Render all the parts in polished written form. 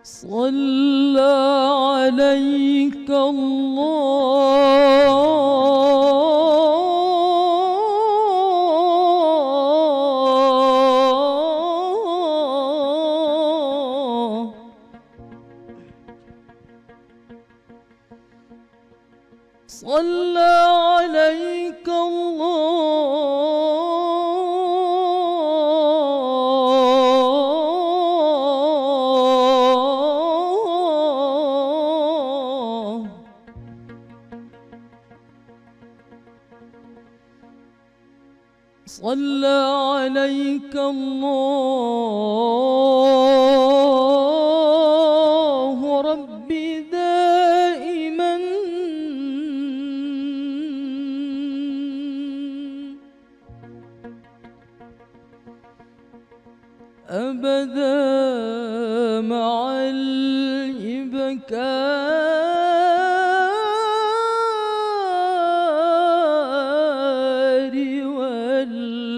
صلى عليك الله، صلى عليك الله، صلى عليك الله ربي دائما أبدا مع الإبكار والأصاني.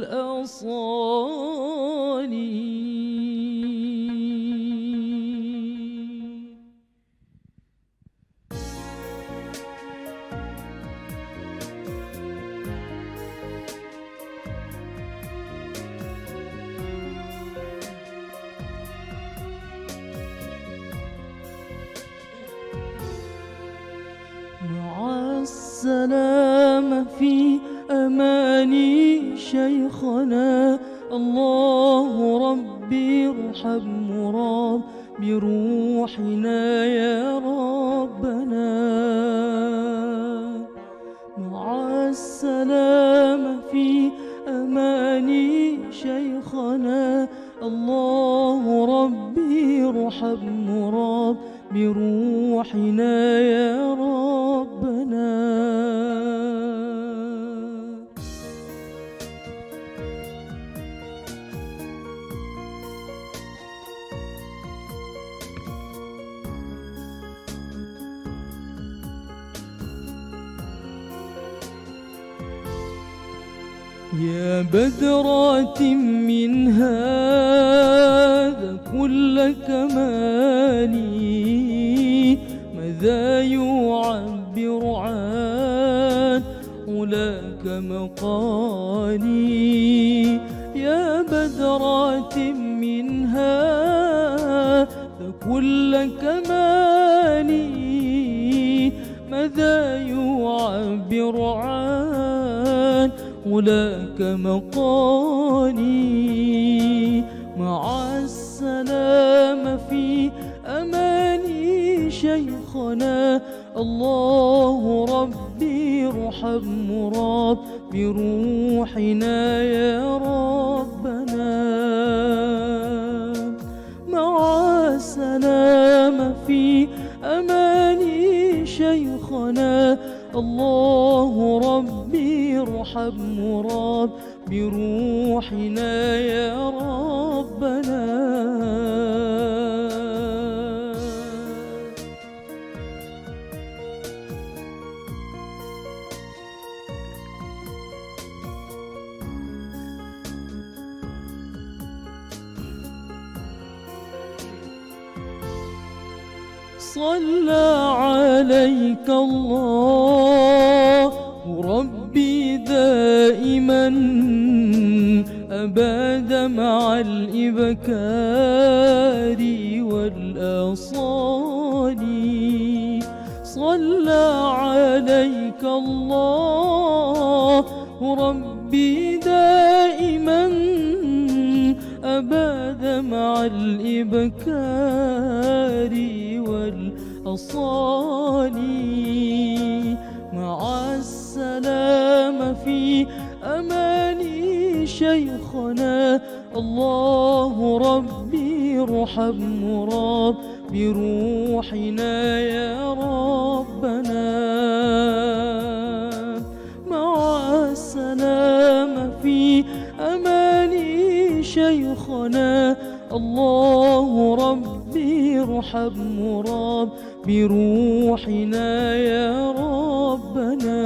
مع السلامة في أماني شيخنا، الله ربي ارحم مراد بروحنا يا ربنا. مع السلامة في أماني شيخنا، الله ربي ارحم مراد بروحنا يا ربنا. يا بدرات من هذا كل كمالي، ماذا يعبر عن علاك مقالي. يا بدرات من هذا كل كمالي، ماذا يعبر عن علاك مقالي. مع السلامة في أماني شيخنا، الله ربي ارحم مراد بروحنا يا ربنا. مع السلامة في أماني شيخنا، الله ربي ارحم مراد بروحنا يا ربنا. صلى عليك الله ربي دائما أباد مع الإبكار والأصاني. صلى عليك الله ربي دائما أباد مع الإبكار والأصاني. مع السلامة في أماني شيخنا، الله ربي ارحم مراد بروحنا يا ربنا. مع السلامة في أماني شيخنا، الله ربي ارحم مراد بروحنا يا ربنا.